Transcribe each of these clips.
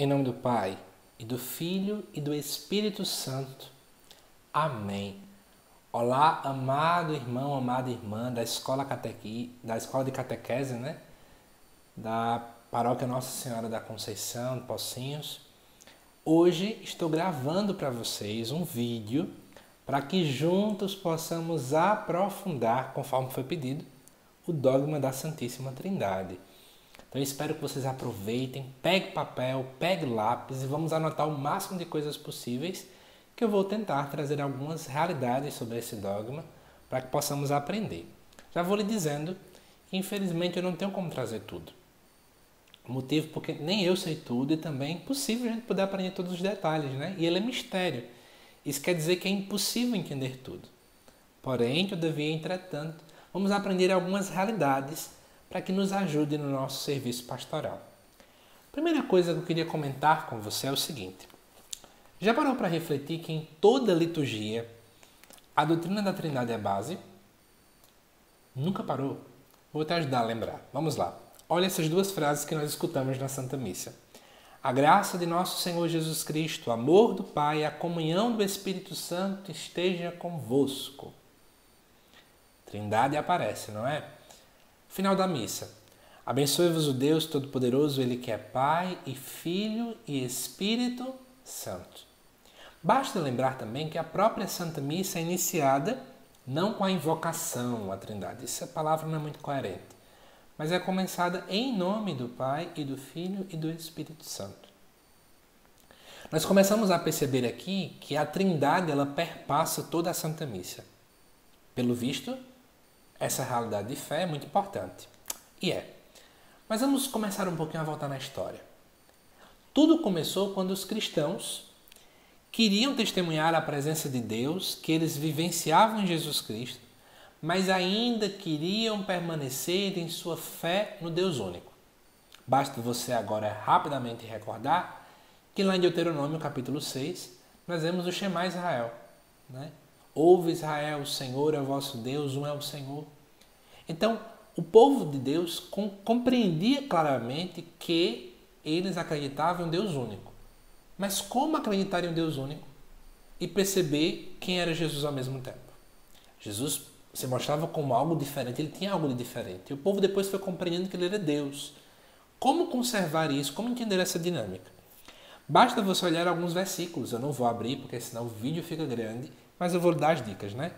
Em nome do Pai, e do Filho, e do Espírito Santo. Amém. Olá, amado irmão, amada irmã da Escola de Catequese, né? Da Paróquia Nossa Senhora da Conceição, de Pocinhos. Hoje estou gravando para vocês um vídeo para que juntos possamos aprofundar, conforme foi pedido, o dogma da Santíssima Trindade. Então eu espero que vocês aproveitem, pegue papel, pegue lápis e vamos anotar o máximo de coisas possíveis, que eu vou tentar trazer algumas realidades sobre esse dogma para que possamos aprender. Já vou lhe dizendo que infelizmente eu não tenho como trazer tudo. O motivo porque nem eu sei tudo e também é impossível a gente poder aprender todos os detalhes, né? E ele é mistério. Isso quer dizer que é impossível entender tudo. Porém, todavia, entretanto, vamos aprender algumas realidades para que nos ajude no nosso serviço pastoral. A primeira coisa que eu queria comentar com você é o seguinte. Já parou para refletir que em toda liturgia a doutrina da Trindade é a base? Nunca parou? Vou te ajudar a lembrar. Vamos lá. Olha essas duas frases que nós escutamos na Santa Missa. A graça de nosso Senhor Jesus Cristo, o amor do Pai e a comunhão do Espírito Santo esteja convosco. Trindade aparece, não é? Final da missa. Abençoe-vos o Deus Todo-Poderoso, Ele que é Pai e Filho e Espírito Santo. Basta lembrar também que a própria Santa Missa é iniciada não com a invocação à Trindade. Essa palavra não é muito coerente. Mas é começada em nome do Pai e do Filho e do Espírito Santo. Nós começamos a perceber aqui que a Trindade ela perpassa toda a Santa Missa. Pelo visto, essa realidade de fé é muito importante. E é. Mas vamos começar um pouquinho a voltar na história. Tudo começou quando os cristãos queriam testemunhar a presença de Deus, que eles vivenciavam em Jesus Cristo, mas ainda queriam permanecer em sua fé no Deus único. Basta você agora rapidamente recordar que lá em Deuteronômio capítulo 6, nós vemos o Shema Israel, né? Ouve Israel, o Senhor é o vosso Deus, um é o Senhor. Então, o povo de Deus compreendia claramente que eles acreditavam em um Deus único. Mas como acreditar em um Deus único e perceber quem era Jesus ao mesmo tempo? Jesus se mostrava como algo diferente, ele tinha algo de diferente. E o povo depois foi compreendendo que ele era Deus. Como conservar isso? Como entender essa dinâmica? Basta você olhar alguns versículos. Eu não vou abrir, porque senão o vídeo fica grande, mas eu vou dar as dicas, né?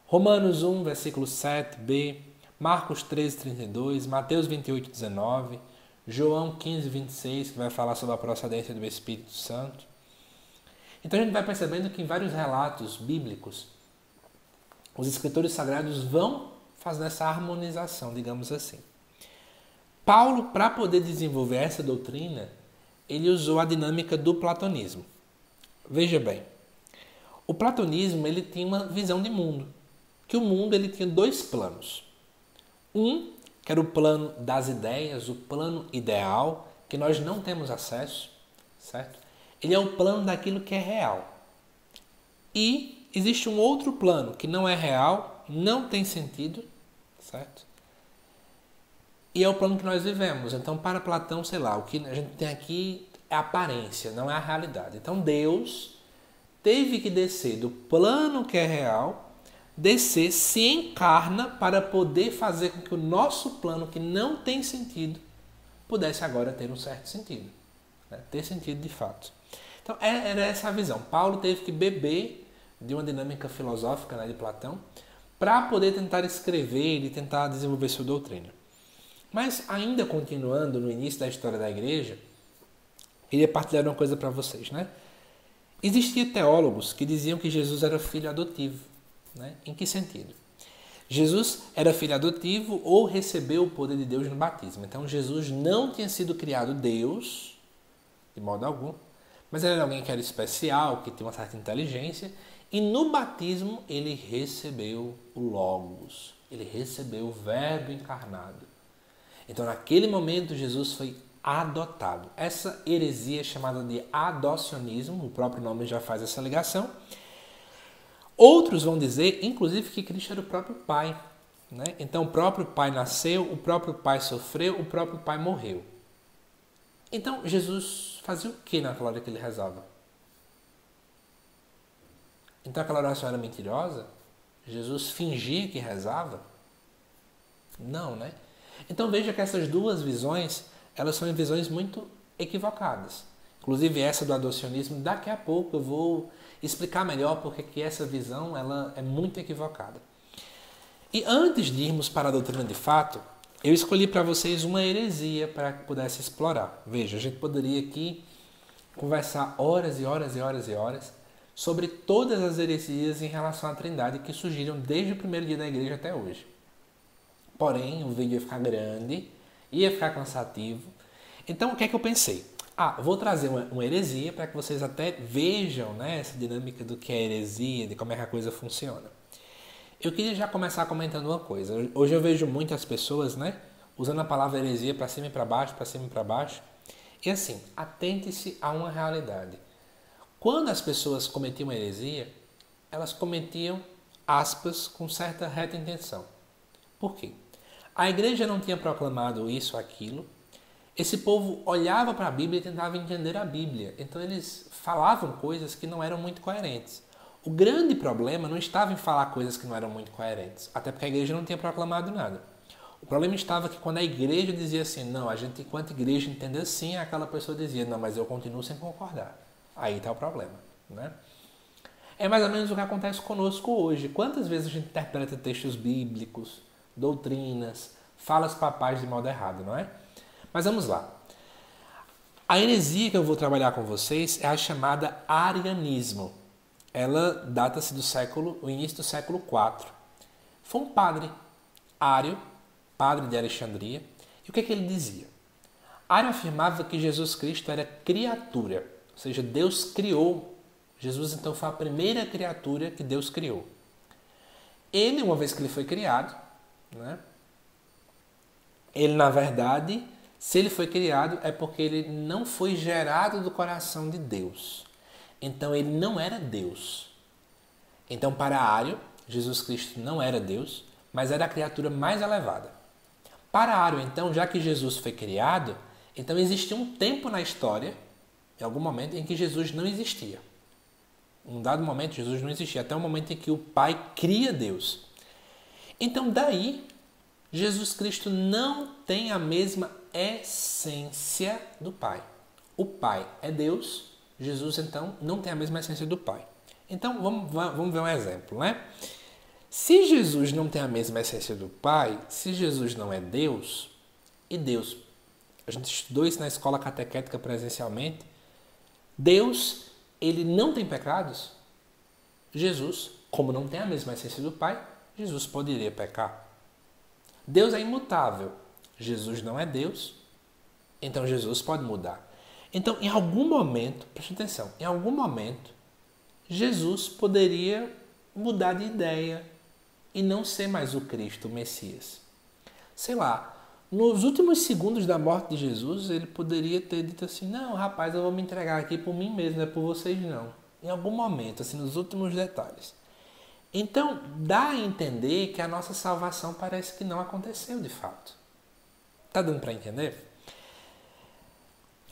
Romanos 1, versículo 7b, Marcos 13, 32, Mateus 28, 19, João 15, 26, que vai falar sobre a procedência do Espírito Santo. Então a gente vai percebendo que em vários relatos bíblicos, os escritores sagrados vão fazendo essa harmonização, digamos assim. Paulo, para poder desenvolver essa doutrina, ele usou a dinâmica do platonismo. Veja bem, o platonismo ele tinha uma visão de mundo, que o mundo ele tinha dois planos. Um, que era o plano das ideias, o plano ideal, que nós não temos acesso, certo? Ele é o plano daquilo que é real. E existe um outro plano que não é real, não tem sentido, certo? E é o plano que nós vivemos. Então, para Platão, sei lá, o que a gente tem aqui é a aparência, não é a realidade. Então, Deus teve que descer do plano que é real, descer, se encarna para poder fazer com que o nosso plano, que não tem sentido, pudesse agora ter um certo sentido. Né? Ter sentido de fato. Então, era essa a visão. Paulo teve que beber de uma dinâmica filosófica, né, de Platão, para poder tentar escrever e tentar desenvolver sua doutrina. Mas, ainda continuando no início da história da igreja, queria partilhar uma coisa para vocês, né? Existiam teólogos que diziam que Jesus era filho adotivo. Né? Em que sentido? Jesus era filho adotivo ou recebeu o poder de Deus no batismo. Então, Jesus não tinha sido criado Deus, de modo algum, mas ele era alguém que era especial, que tinha uma certa inteligência, e no batismo ele recebeu o Logos, ele recebeu o Verbo encarnado. Então, naquele momento, Jesus foi adotado. Essa heresia é chamada de adocionismo, o próprio nome já faz essa ligação. Outros vão dizer, inclusive, que Cristo era o próprio Pai. Né? Então, o próprio Pai nasceu, o próprio Pai sofreu, o próprio Pai morreu. Então, Jesus fazia o que naquela hora que ele rezava? Então, aquela oração era mentirosa? Jesus fingia que rezava? Não, né? Então, veja que essas duas visões, elas são visões muito equivocadas. Inclusive, essa do adocionismo, daqui a pouco eu vou explicar melhor porque que essa visão ela é muito equivocada. E antes de irmos para a doutrina de fato, eu escolhi para vocês uma heresia para que pudesse explorar. Veja, a gente poderia aqui conversar horas e horas e horas e horas sobre todas as heresias em relação à Trindade que surgiram desde o primeiro dia da igreja até hoje. Porém, o vídeo ia ficar grande, ia ficar cansativo. Então, o que é que eu pensei? Vou trazer uma heresia para que vocês até vejam, né, essa dinâmica do que é heresia, de como é que a coisa funciona. Eu queria já começar comentando uma coisa. Hoje eu vejo muitas pessoas, né, usando a palavra heresia para cima e para baixo, para cima e para baixo. E assim, atente-se a uma realidade. Quando as pessoas cometiam heresia, elas cometiam, aspas, com certa reta intenção. Por quê? A igreja não tinha proclamado isso ou aquilo. Esse povo olhava para a Bíblia e tentava entender a Bíblia. Então eles falavam coisas que não eram muito coerentes. O grande problema não estava em falar coisas que não eram muito coerentes, até porque a igreja não tinha proclamado nada. O problema estava que quando a igreja dizia assim, não, a gente enquanto igreja entende assim, aquela pessoa dizia, não, mas eu continuo sem concordar. Aí está o problema, né? É mais ou menos o que acontece conosco hoje. Quantas vezes a gente interpreta textos bíblicos, doutrinas, falas papais de modo errado, não é? Mas vamos lá. A heresia que eu vou trabalhar com vocês é a chamada arianismo. Ela data-se do início do século IV. Foi um padre, Ário, padre de Alexandria. E o que é que ele dizia? Ário afirmava que Jesus Cristo era criatura, ou seja, Deus criou. Jesus então foi a primeira criatura que Deus criou. Ele, uma vez que ele foi criado, né? Ele na verdade, se ele foi criado é porque ele não foi gerado do coração de Deus. Então ele não era Deus. Então para Ário, Jesus Cristo não era Deus, mas era a criatura mais elevada. Para Ário, então, já que Jesus foi criado, então existia um tempo na história, em algum momento, em que Jesus não existia. Em um dado momento, Jesus não existia, até o momento em que o Pai cria Deus. Então daí, Jesus Cristo não tem a mesma essência do Pai. O Pai é Deus, Jesus, então, não tem a mesma essência do Pai. Então, vamos ver um exemplo, né? Se Jesus não tem a mesma essência do Pai, se Jesus não é Deus, e Deus, a gente estudou isso na escola catequética presencialmente, Deus, ele não tem pecados? Jesus, como não tem a mesma essência do Pai, Jesus poderia pecar. Deus é imutável, Jesus não é Deus, então Jesus pode mudar. Então, em algum momento, preste atenção, em algum momento, Jesus poderia mudar de ideia e não ser mais o Cristo, o Messias. Sei lá, nos últimos segundos da morte de Jesus, ele poderia ter dito assim, não, rapaz, eu vou me entregar aqui por mim mesmo, não é por vocês não. Em algum momento, assim, nos últimos detalhes. Então, dá a entender que a nossa salvação parece que não aconteceu de fato. Tá dando para entender?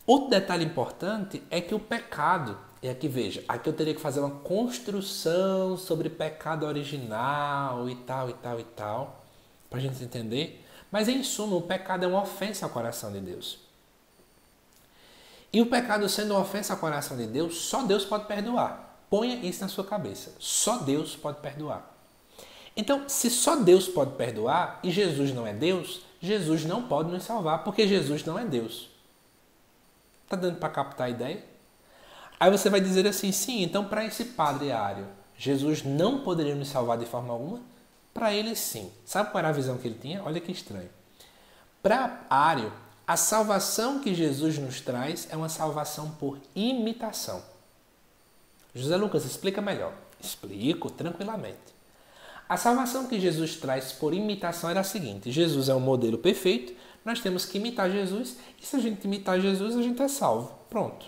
Outro detalhe importante é que o pecado, e aqui veja, aqui eu teria que fazer uma construção sobre pecado original e tal, para a gente entender. Mas em suma, o pecado é uma ofensa ao coração de Deus. E o pecado sendo uma ofensa ao coração de Deus, só Deus pode perdoar. Ponha isso na sua cabeça. Só Deus pode perdoar. Então, se só Deus pode perdoar e Jesus não é Deus, Jesus não pode nos salvar, porque Jesus não é Deus. Tá dando para captar a ideia? Aí você vai dizer assim, sim, então para esse padre Ário, Jesus não poderia nos salvar de forma alguma? Para ele sim. Sabe qual era a visão que ele tinha? Olha que estranho. Para Ário, a salvação que Jesus nos traz é uma salvação por imitação. José Lucas, explica melhor. Explico tranquilamente. A salvação que Jesus traz por imitação era a seguinte. Jesus é um modelo perfeito, nós temos que imitar Jesus, e se a gente imitar Jesus, a gente é salvo. Pronto.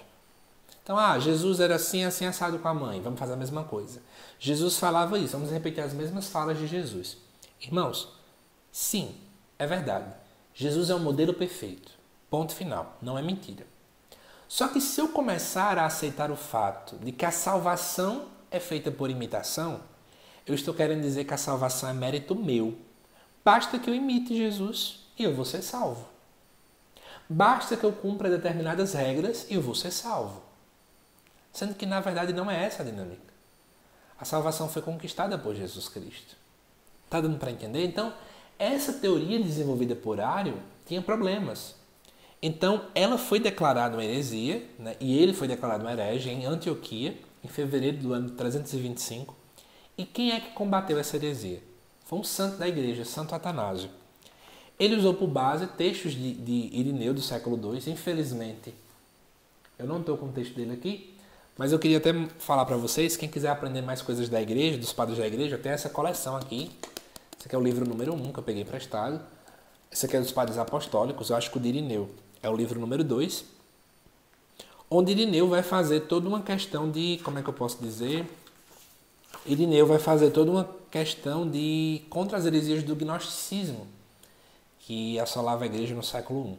Então, Jesus era assim, assim, assado com a mãe. Vamos fazer a mesma coisa. Jesus falava isso. Vamos repetir as mesmas falas de Jesus. Irmãos, sim, é verdade. Jesus é um modelo perfeito. Ponto final. Não é mentira. Só que se eu começar a aceitar o fato de que a salvação é feita por imitação, eu estou querendo dizer que a salvação é mérito meu. Basta que eu imite Jesus e eu vou ser salvo. Basta que eu cumpra determinadas regras e eu vou ser salvo. Sendo que, na verdade, não é essa a dinâmica. A salvação foi conquistada por Jesus Cristo. Está dando para entender? Então, essa teoria desenvolvida por Ário tinha problemas. Então, ela foi declarada uma heresia, né? E ele foi declarado um herege em Antioquia, em fevereiro do ano 325. E quem é que combateu essa heresia? Foi um santo da igreja, Santo Atanásio. Ele usou por base textos de Irineu do século II. Infelizmente, eu não estou com o texto dele aqui, mas eu queria até falar para vocês, quem quiser aprender mais coisas da igreja, dos padres da igreja, tem essa coleção aqui. Esse aqui é o livro número 1 que eu peguei emprestado. Esse aqui é dos padres apostólicos, eu acho que o de Irineu é o livro número 2, onde Irineu vai fazer toda uma questão de, como é que eu posso dizer? Irineu vai fazer toda uma questão de contra as heresias do gnosticismo, que assolava a igreja no século I.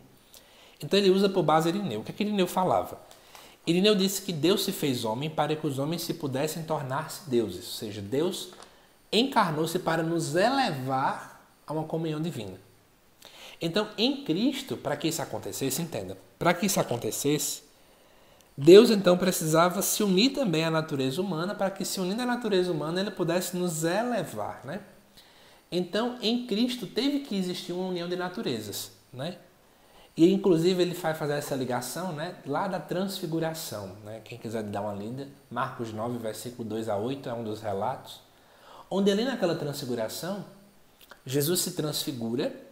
Então ele usa por base Irineu. O que é que Irineu falava? Irineu disse que Deus se fez homem para que os homens se pudessem tornar-se deuses, ou seja, Deus encarnou-se para nos elevar a uma comunhão divina. Então, em Cristo, para que isso acontecesse, entenda, para que isso acontecesse, Deus então precisava se unir também à natureza humana, para que se unindo à natureza humana ele pudesse nos elevar, né? Então, em Cristo teve que existir uma união de naturezas, né? E inclusive ele vai fazer essa ligação, né, lá da transfiguração, né? Quem quiser dar uma lida, Marcos 9, versículo 2 a 8 é um dos relatos, onde ali naquela transfiguração, Jesus se transfigura.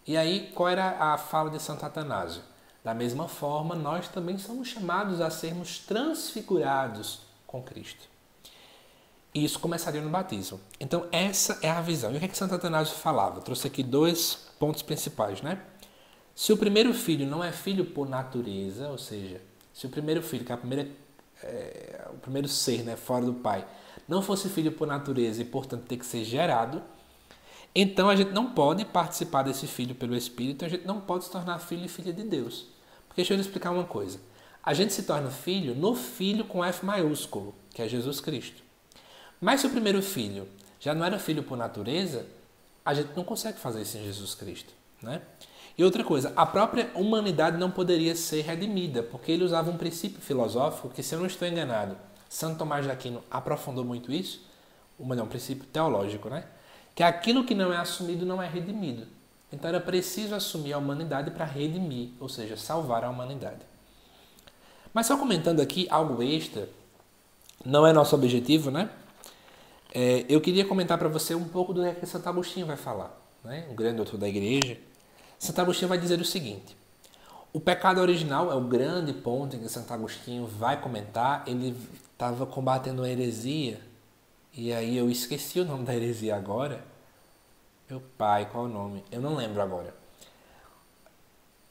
E aí, qual era a fala de Santo Atanásio? Da mesma forma, nós também somos chamados a sermos transfigurados com Cristo. E isso começaria no batismo. Então, essa é a visão. E o que é que Santo Atanásio falava? Eu trouxe aqui 2 pontos principais, né? Se o primeiro filho não é filho por natureza, ou seja, se o primeiro filho, que é o primeiro ser, né, fora do pai, não fosse filho por natureza e, portanto, tem que ser gerado, então a gente não pode participar desse filho pelo Espírito, a gente não pode se tornar filho e filha de Deus. Porque deixa eu lhe explicar uma coisa. A gente se torna filho no Filho com F maiúsculo, que é Jesus Cristo. Mas se o primeiro filho já não era filho por natureza, a gente não consegue fazer isso em Jesus Cristo, né? E outra coisa, a própria humanidade não poderia ser redimida, porque ele usava um princípio filosófico que, se eu não estou enganado, Santo Tomás de Aquino aprofundou muito isso, um princípio teológico, né? Que aquilo que não é assumido não é redimido. Então era preciso assumir a humanidade para redimir, ou seja, salvar a humanidade. Mas só comentando aqui algo extra, não é nosso objetivo, né? Eu queria comentar para você um pouco do que Santo Agostinho vai falar, né? Um grande doutor da igreja. Santo Agostinho vai dizer o seguinte: o pecado original é o grande ponto em que Santo Agostinho vai comentar. Ele estava combatendo a heresia. E aí eu esqueci o nome da heresia agora. Meu pai, qual é o nome? Eu não lembro agora.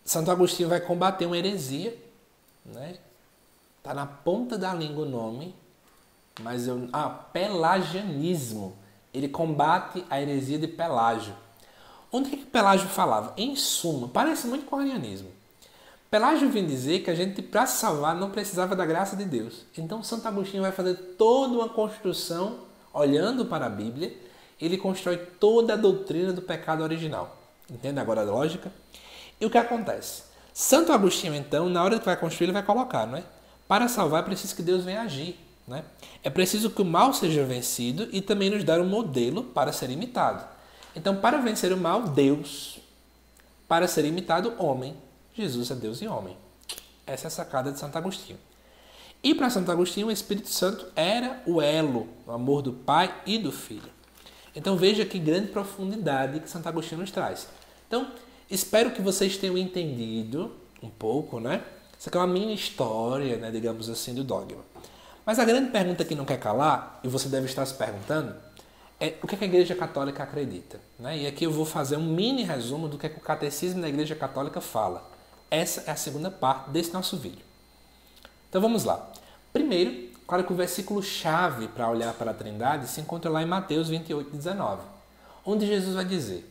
Santo Agostinho vai combater uma heresia, né? Tá na ponta da língua o nome, mas pelagianismo. Ele combate a heresia de Pelágio. Onde que Pelágio falava? Em suma, parece muito com o arianismo. Pelágio vem dizer que a gente, para se salvar, não precisava da graça de Deus. Então Santo Agostinho vai fazer toda uma construção, olhando para a Bíblia, ele constrói toda a doutrina do pecado original. Entende agora a lógica? E o que acontece? Santo Agostinho, então, na hora que vai construir, ele vai colocar, não é? Para salvar é preciso que Deus venha agir, né? É preciso que o mal seja vencido e também nos dar um modelo para ser imitado. Então, para vencer o mal, Deus. Para ser imitado, homem. Jesus é Deus e homem. Essa é a sacada de Santo Agostinho. E para Santo Agostinho, o Espírito Santo era o elo, o amor do Pai e do Filho. Então veja que grande profundidade que Santo Agostinho nos traz. Então, espero que vocês tenham entendido um pouco, né? Isso aqui é uma mini história, né, digamos assim, do dogma. Mas a grande pergunta que não quer calar, e você deve estar se perguntando, é o que a Igreja Católica acredita, né? E aqui eu vou fazer um mini resumo do que o Catecismo da Igreja Católica fala. Essa é a segunda parte desse nosso vídeo. Então vamos lá. Primeiro, claro que o versículo-chave para olhar para a Trindade se encontra lá em Mateus 28:19, onde Jesus vai dizer,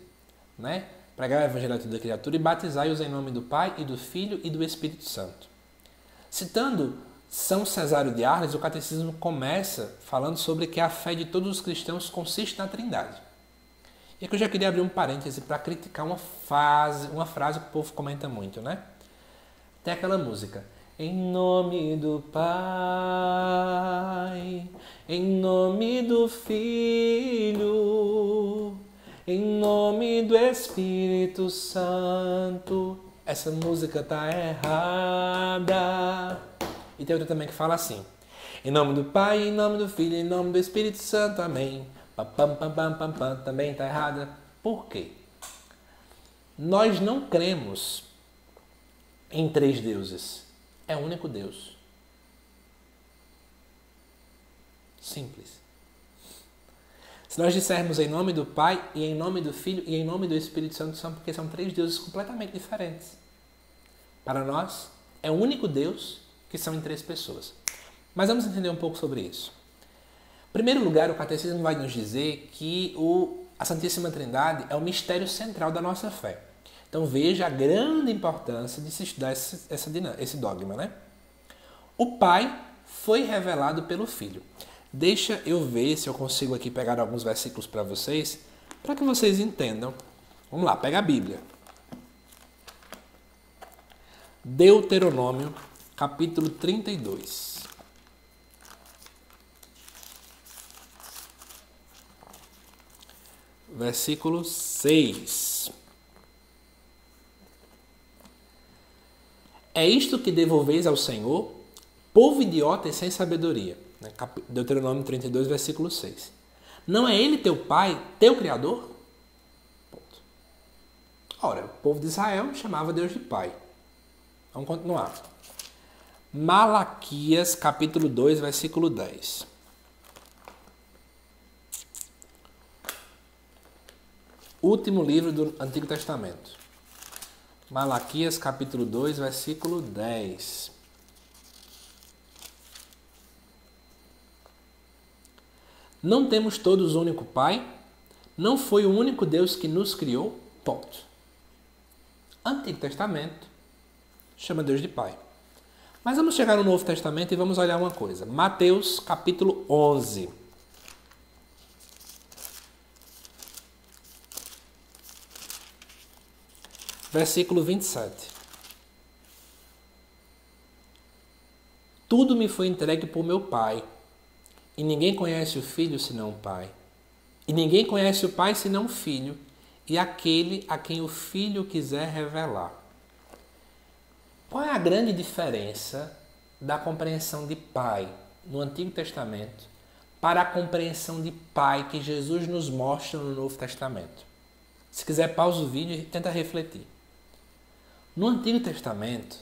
né? Pregai o evangelho a toda criatura e batizai-os em nome do Pai e do Filho e do Espírito Santo. Citando São Cesário de Arles, o catecismo começa falando sobre que a fé de todos os cristãos consiste na Trindade. E aqui eu já queria abrir um parêntese para criticar uma frase que o povo comenta muito, né? Tem aquela música: em nome do Pai, em nome do Filho, em nome do Espírito Santo. Essa música tá errada. E tem outra também que fala assim: em nome do Pai, em nome do Filho, em nome do Espírito Santo, amém. Pam, pam, pam, pam, pam, pam. Também tá errada. Por quê? Nós não cremos em 3 deuses. É um único Deus. Simples. Se nós dissermos em nome do Pai, e em nome do Filho, e em nome do Espírito Santo, são porque são 3 deuses completamente diferentes. Para nós, é um único Deus que são em 3 pessoas. Mas vamos entender um pouco sobre isso. Em primeiro lugar, o catecismo vai nos dizer que a Santíssima Trindade é o mistério central da nossa fé. Então veja a grande importância de se estudar esse dogma, né? O Pai foi revelado pelo Filho. Deixa eu ver se eu consigo aqui pegar alguns versículos para vocês entendam. Vamos lá, pega a Bíblia. Deuteronômio, capítulo 32. Versículo 6. É isto que devolveis ao Senhor, povo idiota e sem sabedoria. Deuteronômio 32, versículo 6. Não é Ele teu Pai, teu Criador? Ponto. Ora, o povo de Israel chamava Deus de Pai. Vamos continuar. Malaquias, capítulo 2, versículo 10. Último livro do Antigo Testamento. Malaquias, capítulo 2, versículo 10. Não temos todos um único Pai? Não foi o único Deus que nos criou? Ponto. Antigo Testamento chama Deus de Pai. Mas vamos chegar no Novo Testamento e vamos olhar uma coisa. Mateus, capítulo 11. Versículo 27. Tudo me foi entregue por meu Pai, e ninguém conhece o Filho senão o Pai. E ninguém conhece o Pai senão o Filho, e aquele a quem o Filho quiser revelar. Qual é a grande diferença da compreensão de Pai no Antigo Testamento para a compreensão de Pai que Jesus nos mostra no Novo Testamento? Se quiser, pausa o vídeo e tenta refletir. No Antigo Testamento,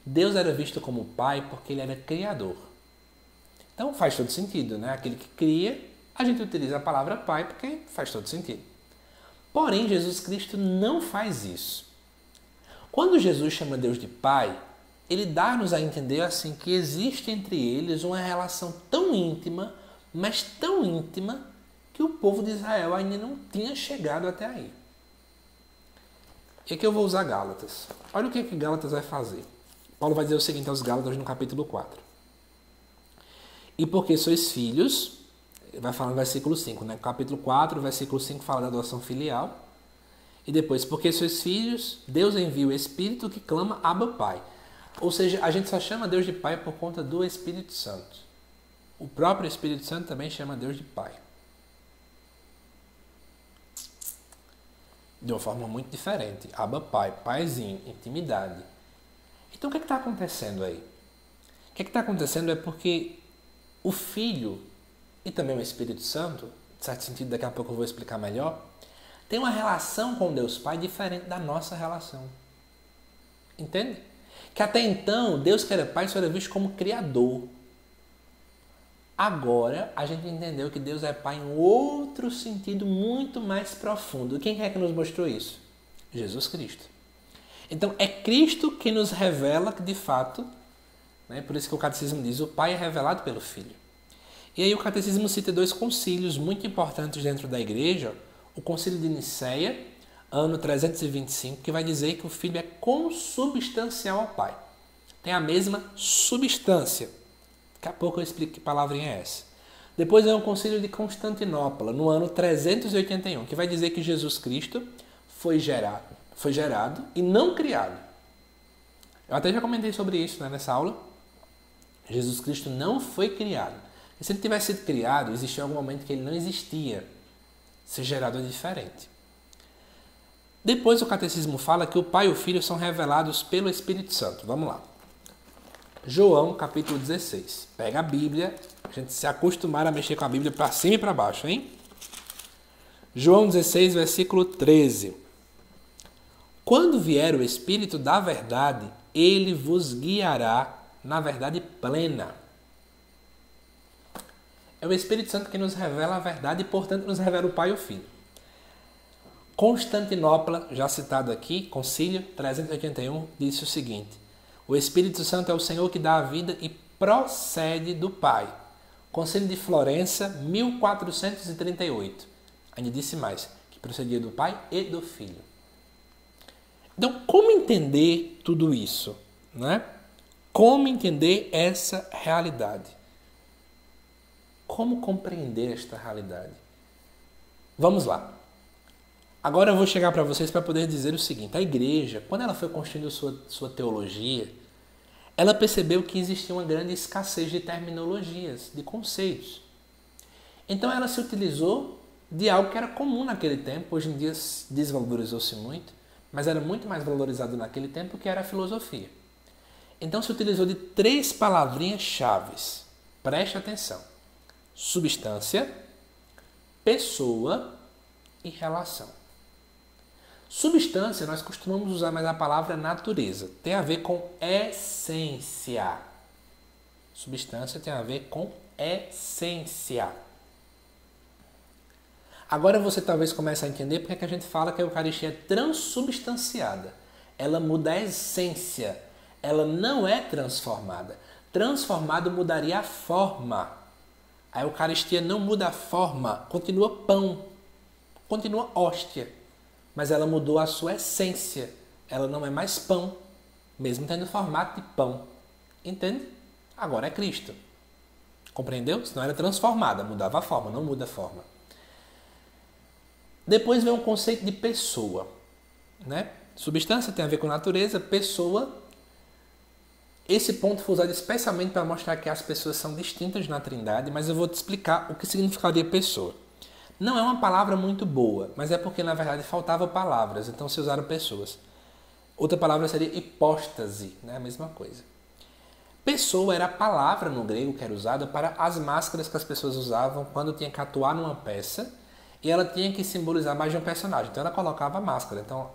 Deus era visto como Pai porque Ele era Criador. Então faz todo sentido, né? Aquele que cria, a gente utiliza a palavra Pai porque faz todo sentido. Porém, Jesus Cristo não faz isso. Quando Jesus chama Deus de Pai, Ele dá-nos a entender assim que existe entre eles uma relação tão íntima, mas tão íntima, que o povo de Israel ainda não tinha chegado até aí. E aqui eu vou usar Gálatas. Olha o que Gálatas vai fazer. Paulo vai dizer o seguinte aos Gálatas no capítulo 4. E porque sois filhos, vai falar no versículo 5, né? Capítulo 4, versículo 5 fala da adoção filial. E depois, porque sois filhos, Deus envia o Espírito que clama Abba Pai. Ou seja, a gente só chama Deus de Pai por conta do Espírito Santo. O próprio Espírito Santo também chama Deus de Pai. De uma forma muito diferente. Abba Pai, paizinho, intimidade. Então o que está acontecendo aí? O que está acontecendo é porque o Filho e também o Espírito Santo, em certo sentido daqui a pouco eu vou explicar melhor, tem uma relação com Deus Pai diferente da nossa relação. Entende? Que até então, Deus que era Pai só era visto como Criador. Agora, a gente entendeu que Deus é Pai em outro sentido muito mais profundo. Quem é que nos mostrou isso? Jesus Cristo. Então, é Cristo que nos revela que, de fato, né, por isso que o Catecismo diz, o Pai é revelado pelo Filho. E aí o Catecismo cita 2 concílios muito importantes dentro da Igreja. O Concílio de Nicéia, ano 325, que vai dizer que o Filho é consubstancial ao Pai. Tem a mesma substância. Daqui a pouco eu explico que palavrinha é essa. Depois vem o Concílio de Constantinopla, no ano 381, que vai dizer que Jesus Cristo foi gerado e não criado. Eu até já comentei sobre isso, né, nessa aula. Jesus Cristo não foi criado. E se ele tivesse sido criado, existia algum momento que ele não existia. Ser gerado é diferente. Depois o catecismo fala que o Pai e o Filho são revelados pelo Espírito Santo. Vamos lá. João, capítulo 16. Pega a Bíblia, a gente se acostumar a mexer com a Bíblia para cima e para baixo, hein? João 16, versículo 13. Quando vier o Espírito da verdade, ele vos guiará na verdade plena. É o Espírito Santo que nos revela a verdade e, portanto, nos revela o Pai e o Filho. Constantinopla, já citado aqui, Concílio 381, disse o seguinte: o Espírito Santo é o Senhor que dá a vida e procede do Pai. Concílio de Florença, 1438. Ainda disse mais, que procedia do Pai e do Filho. Então, como entender tudo isso, né? Como entender essa realidade? Como compreender esta realidade? Vamos lá. Agora eu vou chegar para vocês para poder dizer o seguinte. A igreja, quando ela foi construindo sua teologia, ela percebeu que existia uma grande escassez de terminologias, de conceitos. Então ela se utilizou de algo que era comum naquele tempo. Hoje em dia desvalorizou-se muito, mas era muito mais valorizado naquele tempo, que era a filosofia. Então se utilizou de 3 palavrinhas-chave. Preste atenção. Substância, pessoa e relação. Substância, nós costumamos usar mais a palavra natureza. Tem a ver com essência. Substância tem a ver com essência. Agora você talvez comece a entender porque que a gente fala que a Eucaristia é transubstanciada. Ela muda a essência. Ela não é transformada. Transformado mudaria a forma. A Eucaristia não muda a forma. Continua pão. Continua hóstia. Mas ela mudou a sua essência. Ela não é mais pão, mesmo tendo formato de pão. Entende? Agora é Cristo. Compreendeu? Senão era transformada, mudava a forma, não muda a forma. Depois vem um conceito de pessoa, né? Substância tem a ver com natureza, pessoa. Esse ponto foi usado especialmente para mostrar que as pessoas são distintas na Trindade, mas eu vou te explicar o que significaria pessoa. Não é uma palavra muito boa, mas é porque, na verdade, faltava palavras, então se usaram pessoas. Outra palavra seria hipóstase, né? A mesma coisa. Pessoa era a palavra no grego que era usada para as máscaras que as pessoas usavam quando tinha que atuar numa peça e ela tinha que simbolizar mais de um personagem. Então ela colocava a máscara. Então,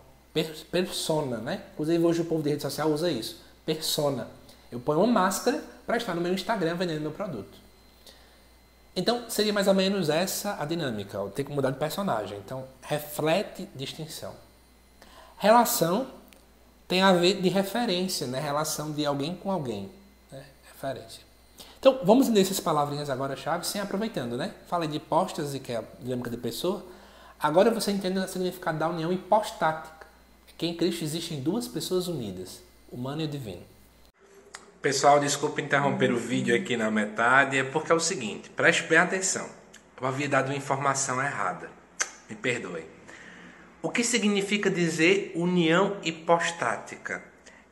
persona, né? Inclusive hoje o povo de rede social usa isso. Persona. Eu ponho uma máscara para estar no meu Instagram vendendo meu produto. Então, seria mais ou menos essa a dinâmica. Eu tenho que mudar de personagem. Então, reflete distinção. Relação tem a ver de referência, né? Relação de alguém com alguém. Né? Referência. Então, vamos entender essas palavrinhas agora-chave, sem aproveitando, né? Falei de hipóstase, que é a dinâmica de pessoa. Agora você entende o significado da união hipostática. Que em Cristo existem 2 pessoas unidas, humano e divino. Pessoal, desculpa interromper o vídeo aqui na metade, é porque é o seguinte, preste bem atenção. Eu havia dado uma informação errada, me perdoe. O que significa dizer união hipostática?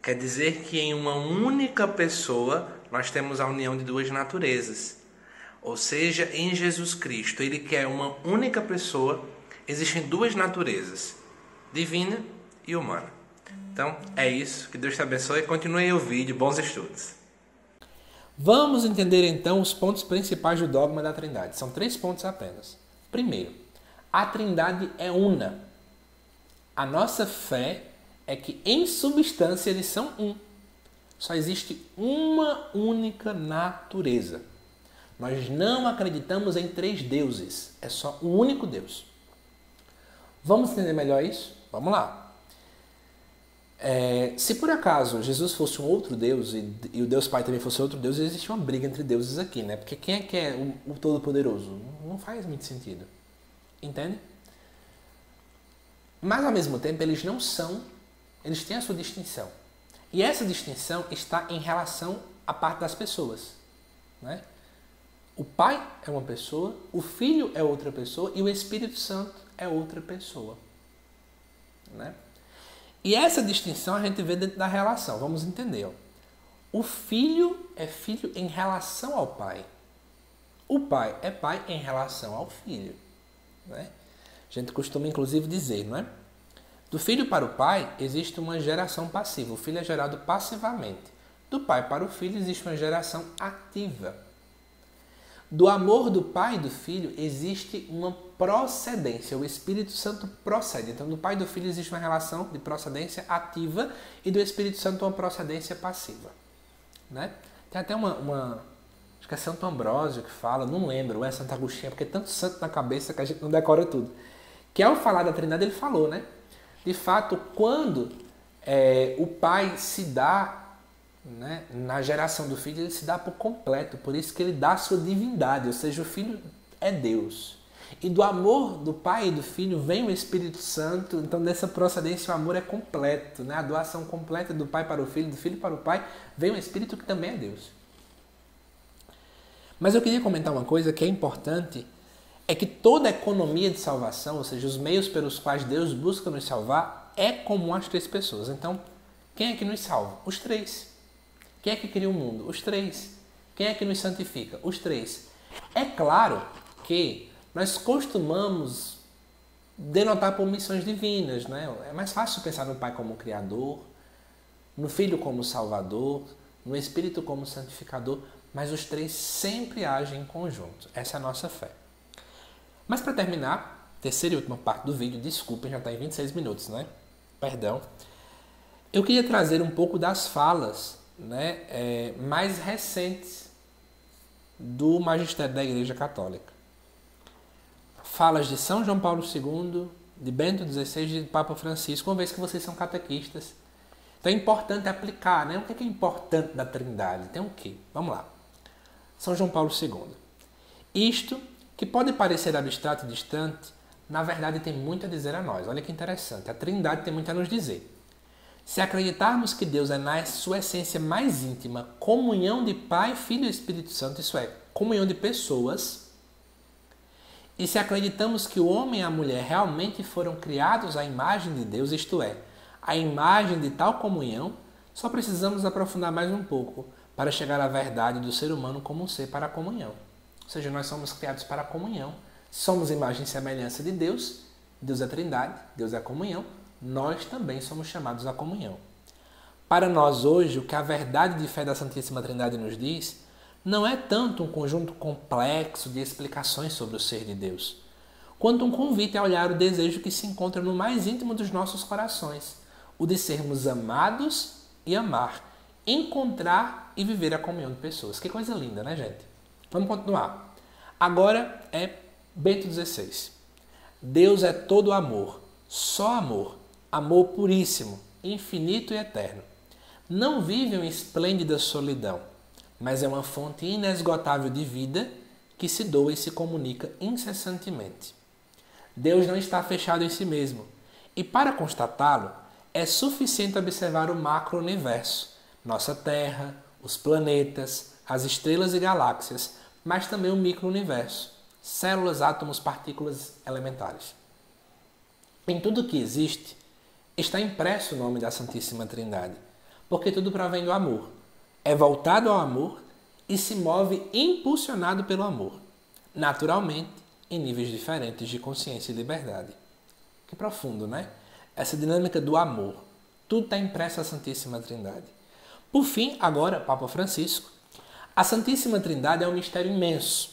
Quer dizer que em uma única pessoa nós temos a união de 2 naturezas. Ou seja, em Jesus Cristo, ele que é uma única pessoa, existem 2 naturezas, divina e humana. Então, é isso. Que Deus te abençoe. Continue aí o vídeo. Bons estudos. Vamos entender, então, os pontos principais do dogma da Trindade. São 3 pontos apenas. Primeiro, a Trindade é una. A nossa fé é que, em substância, eles são um. Só existe uma única natureza. Nós não acreditamos em 3 deuses. É só um único Deus. Vamos entender melhor isso? Vamos lá. Se por acaso Jesus fosse um outro Deus e o Deus Pai também fosse outro Deus, existia uma briga entre deuses aqui, né? Porque quem é que é o Todo-Poderoso? Não faz muito sentido. Entende? Mas ao mesmo tempo eles não são, eles têm a sua distinção. E essa distinção está em relação à parte das pessoas, né? O Pai é uma pessoa, o Filho é outra pessoa e o Espírito Santo é outra pessoa, né? E essa distinção a gente vê dentro da relação. Vamos entender. Ó. O Filho é filho em relação ao Pai. O Pai é pai em relação ao Filho, né? A gente costuma inclusive dizer, não é? Do filho para o pai existe uma geração passiva. O filho é gerado passivamente. Do pai para o filho existe uma geração ativa. Do amor do pai e do filho existe uma procedência. O Espírito Santo procede. Então, do pai e do filho existe uma relação de procedência ativa e do Espírito Santo uma procedência passiva, né? Tem até acho que é Santo Ambrósio que fala, não lembro, ou é Santo Agostinho, porque é tanto santo na cabeça que a gente não decora tudo. Que ao falar da Trindade ele falou, né? De fato, quando o pai se dá, né, na geração do filho, ele se dá por completo. Por isso que ele dá a sua divindade, ou seja, o filho é Deus. E do amor do pai e do filho vem o Espírito Santo. Então, dessa procedência, o amor é completo, né? A doação completa do pai para o filho, do filho para o pai, vem o Espírito que também é Deus. Mas eu queria comentar uma coisa que é importante, é que toda a economia de salvação, ou seja, os meios pelos quais Deus busca nos salvar, é comum às três pessoas. Então, quem é que nos salva? Os três. Quem é que cria o mundo? Os três. Quem é que nos santifica? Os três. É claro que nós costumamos denotar por missões divinas, né? É mais fácil pensar no Pai como Criador, no Filho como Salvador, no Espírito como Santificador, mas os três sempre agem em conjunto. Essa é a nossa fé. Mas para terminar, terceira e última parte do vídeo, desculpem, já está em 26 minutos, né? Perdão. Eu queria trazer um pouco das falas, né, mais recentes do magistério da Igreja Católica. Falas de São João Paulo II, de Bento XVI e de Papa Francisco, uma vez que vocês são catequistas. Então é importante aplicar, né? O que é importante da Trindade? Tem o quê? Vamos lá. São João Paulo II. Isto, que pode parecer abstrato e distante, na verdade tem muito a dizer a nós. Olha que interessante. A Trindade tem muito a nos dizer. Se acreditarmos que Deus é, na sua essência mais íntima, comunhão de Pai, Filho e Espírito Santo, isso é, comunhão de pessoas, e se acreditamos que o homem e a mulher realmente foram criados à imagem de Deus, isto é, à imagem de tal comunhão, só precisamos aprofundar mais um pouco para chegar à verdade do ser humano como um ser para a comunhão. Ou seja, nós somos criados para a comunhão, somos imagem e semelhança de Deus, Deus é Trindade, Deus é comunhão, nós também somos chamados à comunhão. Para nós hoje, o que a verdade de fé da Santíssima Trindade nos diz, não é tanto um conjunto complexo de explicações sobre o ser de Deus, quanto um convite a olhar o desejo que se encontra no mais íntimo dos nossos corações, o de sermos amados e amar, encontrar e viver a comunhão de pessoas. Que coisa linda, né, gente? Vamos continuar. Agora é Bento XVI. Deus é todo amor, só amor, amor puríssimo, infinito e eterno. Não vive uma esplêndida solidão, mas é uma fonte inesgotável de vida que se doa e se comunica incessantemente. Deus não está fechado em si mesmo, e para constatá-lo, é suficiente observar o macro-universo, nossa Terra, os planetas, as estrelas e galáxias, mas também o micro-universo, células, átomos, partículas elementares. Em tudo que existe, está impresso o nome da Santíssima Trindade, porque tudo provém do amor, é voltado ao amor e se move impulsionado pelo amor, naturalmente, em níveis diferentes de consciência e liberdade. Que profundo, né? Essa dinâmica do amor. Tudo está impresso na Santíssima Trindade. Por fim, agora, Papa Francisco, a Santíssima Trindade é um mistério imenso,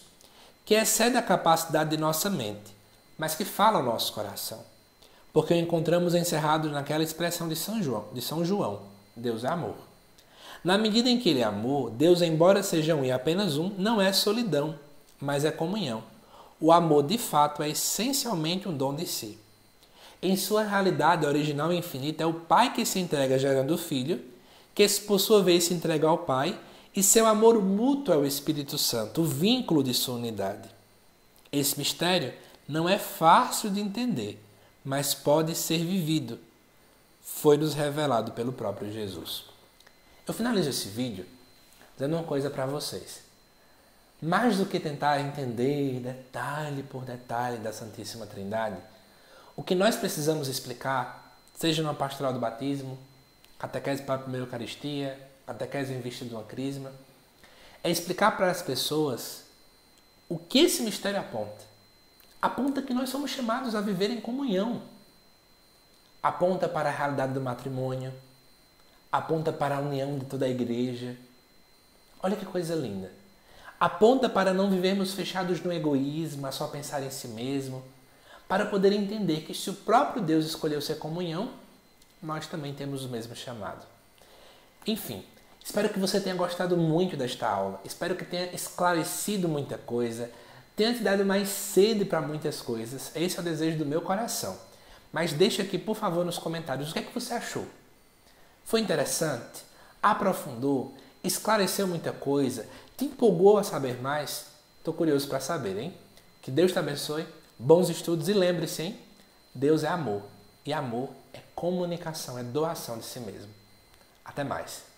que excede a capacidade de nossa mente, mas que fala ao nosso coração, porque o encontramos encerrado naquela expressão de São João, Deus é amor. Na medida em que Ele é amor, Deus, embora seja um e apenas um, não é solidão, mas é comunhão. O amor, de fato, é essencialmente um dom de si. Em sua realidade original e infinita, é o Pai que se entrega gerando o Filho, que por sua vez se entrega ao Pai, e seu amor mútuo é o Espírito Santo, o vínculo de sua unidade. Esse mistério não é fácil de entender, mas pode ser vivido. Foi-nos revelado pelo próprio Jesus. Eu finalizo esse vídeo dizendo uma coisa para vocês. Mais do que tentar entender detalhe por detalhe da Santíssima Trindade, o que nós precisamos explicar, seja numa pastoral do batismo, catequese para a primeira Eucaristia, catequese em vista de uma crisma, é explicar para as pessoas o que esse mistério aponta. Aponta que nós somos chamados a viver em comunhão. Aponta para a realidade do matrimônio. Aponta para a união de toda a igreja. Olha que coisa linda. Aponta para não vivermos fechados no egoísmo, a só pensar em si mesmo, para poder entender que se o próprio Deus escolheu ser comunhão, nós também temos o mesmo chamado. Enfim, espero que você tenha gostado muito desta aula, espero que tenha esclarecido muita coisa, tenha te dado mais sede para muitas coisas, esse é o desejo do meu coração. Mas deixa aqui, por favor, nos comentários o que é que você achou. Foi interessante? Aprofundou? Esclareceu muita coisa? Te empolgou a saber mais? Estou curioso para saber, hein? Que Deus te abençoe, bons estudos e lembre-se, hein? Deus é amor e amor é comunicação, é doação de si mesmo. Até mais.